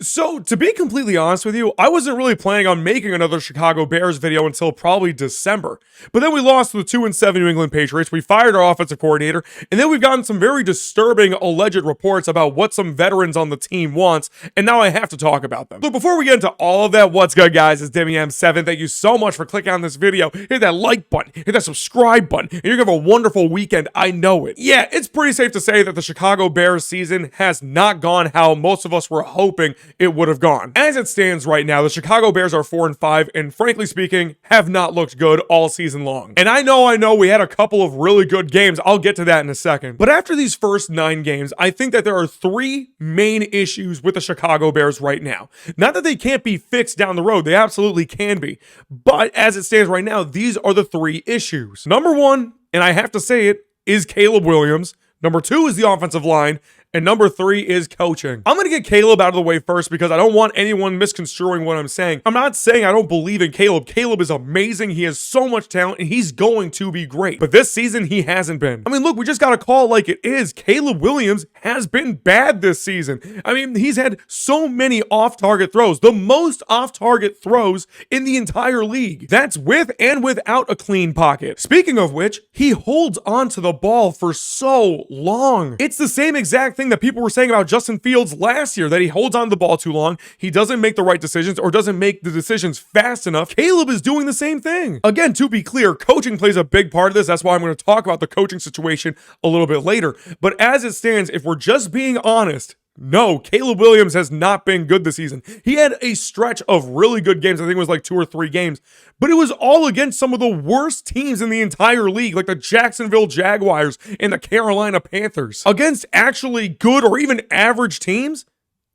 So, to be completely honest with you, I wasn't really planning on making another Chicago Bears video until probably December. But then we lost to the 2-7 New England Patriots, we fired our offensive coordinator, and then we've gotten some very disturbing alleged reports about what some veterans on the team wants, and now I have to talk about them. So before we get into all of that, what's good guys, it's Demi M7. Thank you so much for clicking on this video. Hit that like button, hit that subscribe button, and you're gonna have a wonderful weekend, I know it. Yeah, it's pretty safe to say that the Chicago Bears season has not gone how most of us were hoping it would have gone. As it stands right now, the Chicago Bears are 4-5, and frankly speaking, have not looked good all season long. And I know we had a couple of really good games. I'll get to that in a second. But after these first 9 games, I think that there are 3 main issues with the Chicago Bears right now. Not that they can't be fixed down the road, they absolutely can be. But as it stands right now, these are the 3 issues. Number 1, and I have to say it, is Caleb Williams. Number 2 is the offensive line. And number 3 is coaching. I'm going to get Caleb out of the way first because I don't want anyone misconstruing what I'm saying. I'm not saying I don't believe in Caleb. Caleb is amazing. He has so much talent and he's going to be great. But this season, he hasn't been. I mean, look, we just got to call like it is. Caleb Williams has been bad this season. I mean, he's had so many off-target throws. The most off-target throws in the entire league. That's with and without a clean pocket. Speaking of which, he holds on to the ball for so long. It's the same exact thing that people were saying about Justin Fields last year, that he holds on to the ball too long, he doesn't make the right decisions or doesn't make the decisions fast enough. Caleb is doing the same thing. Again, to be clear, coaching plays a big part of this. That's why I'm going to talk about the coaching situation a little bit later. But as it stands, if we're just being honest, no, Caleb Williams has not been good this season. He had a stretch of really good games. I think it was like 2 or 3 games, but it was all against some of the worst teams in the entire league, like the Jacksonville Jaguars and the Carolina Panthers. Against actually good or even average teams,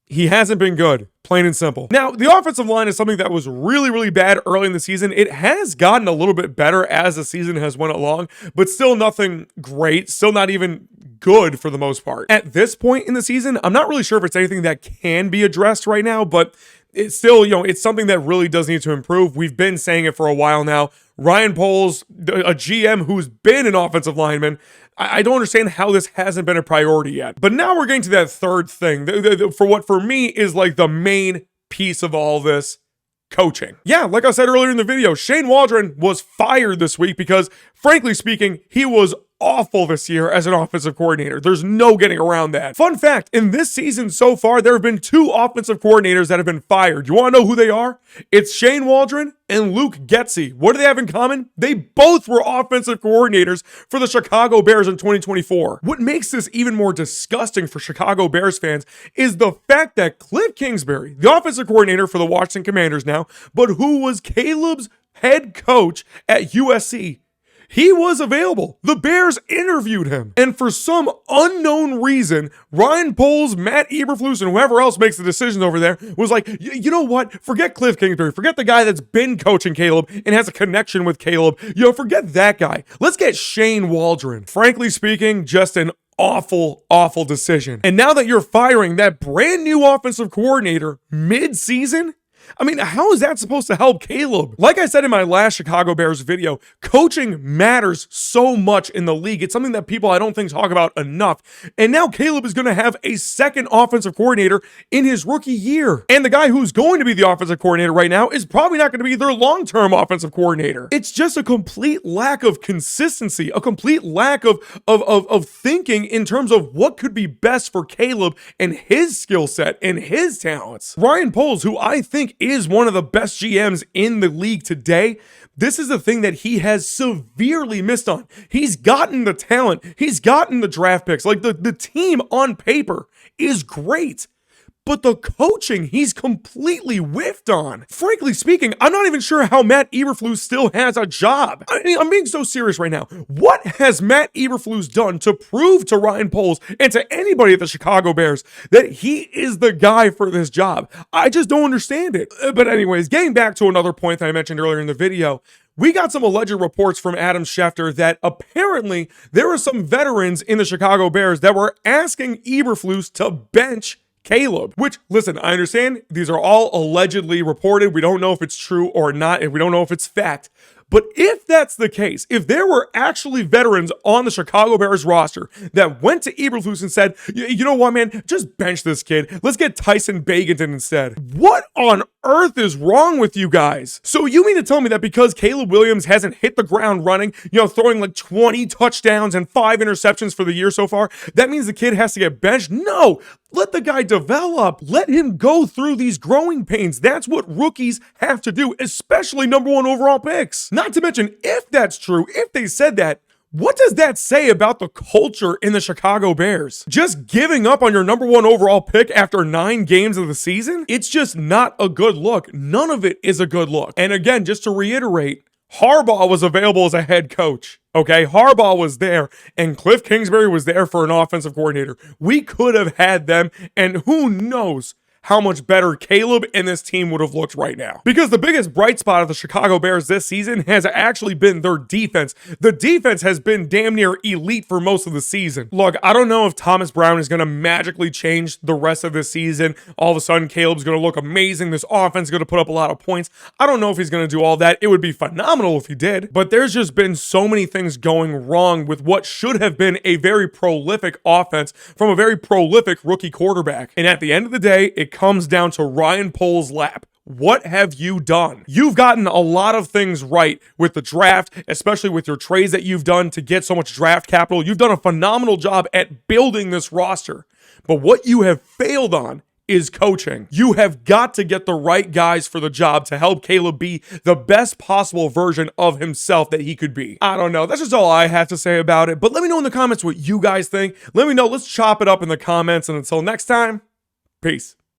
he hasn't been good, plain and simple. Now, the offensive line is something that was really, really bad early in the season. It has gotten a little bit better as the season has went along, but still nothing great, still not even good for the most part. At this point in the season, I'm not really sure if it's anything that can be addressed right now, but it's still, it's something that really does need to improve. We've been saying it for a while now. Ryan Poles, a GM who's been an offensive lineman, I don't understand how this hasn't been a priority yet. But now we're getting to that third thing, for what for me is like the main piece of all this. Coaching. Yeah, like I said earlier in the video, Shane Waldron was fired this week because, frankly speaking, he was awful this year as an offensive coordinator. There's no getting around that. Fun fact, in this season so far, there have been 2 offensive coordinators that have been fired. You want to know who they are? It's Shane Waldron and Luke Getsy. What do they have in common? They both were offensive coordinators for the Chicago Bears in 2024. What makes this even more disgusting for Chicago Bears fans is the fact that Cliff Kingsbury, the offensive coordinator for the Washington Commanders now, but who was Caleb's head coach at USC, he was available. The Bears interviewed him. And for some unknown reason, Ryan Poles, Matt Eberflus, and whoever else makes the decisions over there was like, you know what? Forget Cliff Kingsbury. Forget the guy that's been coaching Caleb and has a connection with Caleb. Forget that guy. Let's get Shane Waldron. Frankly speaking, just an awful decision. And now that you're firing that brand new offensive coordinator mid-season, I mean, how is that supposed to help Caleb? Like I said in my last Chicago Bears video, coaching matters so much in the league. It's something that people I don't think talk about enough. And now Caleb is going to have a second offensive coordinator in his rookie year. And the guy who's going to be the offensive coordinator right now is probably not going to be their long-term offensive coordinator. It's just a complete lack of consistency, a complete lack of thinking in terms of what could be best for Caleb and his skill set and his talents. Ryan Poles, who I think is one of the best GMs in the league today, this is the thing that he has severely missed on. He's gotten the talent. He's gotten the draft picks. Like the team on paper is great. But the coaching, he's completely whiffed on. Frankly speaking, I'm not even sure how Matt Eberflus still has a job. I mean, I'm being so serious right now. What has Matt Eberflus done to prove to Ryan Poles and to anybody at the Chicago Bears that he is the guy for this job? I just don't understand it. But anyways, getting back to another point that I mentioned earlier in the video, we got some alleged reports from Adam Schefter that apparently there were some veterans in the Chicago Bears that were asking Eberflus to bench Caleb, which, listen, I understand these are all allegedly reported. We don't know if it's true or not, and we don't know if it's fact. But if that's the case, if there were actually veterans on the Chicago Bears roster that went to Eberflus and said, you know what, man, just bench this kid. Let's get Tyson Bagentton instead. What on earth is wrong with you guys? So you mean to tell me that because Caleb Williams hasn't hit the ground running, throwing like 20 touchdowns and 5 interceptions for the year so far, that means the kid has to get benched? No, let the guy develop. Let him go through these growing pains. That's what rookies have to do, especially number 1 overall picks. Not to mention, if that's true, if they said that, what does that say about the culture in the Chicago Bears? Just giving up on your number 1 overall pick after 9 games of the season? It's just not a good look. None of it is a good look. And again, just to reiterate, Harbaugh was available as a head coach. Okay, Harbaugh was there, and Cliff Kingsbury was there for an offensive coordinator. We could have had them, and who knows how much better Caleb and this team would have looked right now. Because the biggest bright spot of the Chicago Bears this season has actually been their defense. The defense has been damn near elite for most of the season. Look, I don't know if Thomas Brown is going to magically change the rest of this season. All of a sudden, Caleb's going to look amazing. This offense is going to put up a lot of points. I don't know if he's going to do all that. It would be phenomenal if he did. But there's just been so many things going wrong with what should have been a very prolific offense from a very prolific rookie quarterback. And at the end of the day, it comes down to Ryan Poles' lap. What have you done? You've gotten a lot of things right with the draft, especially with your trades that you've done to get so much draft capital. You've done a phenomenal job at building this roster. But what you have failed on is coaching. You have got to get the right guys for the job to help Caleb be the best possible version of himself that he could be. I don't know. That's just all I have to say about it. But let me know in the comments what you guys think. Let me know. Let's chop it up in the comments. And until next time, peace.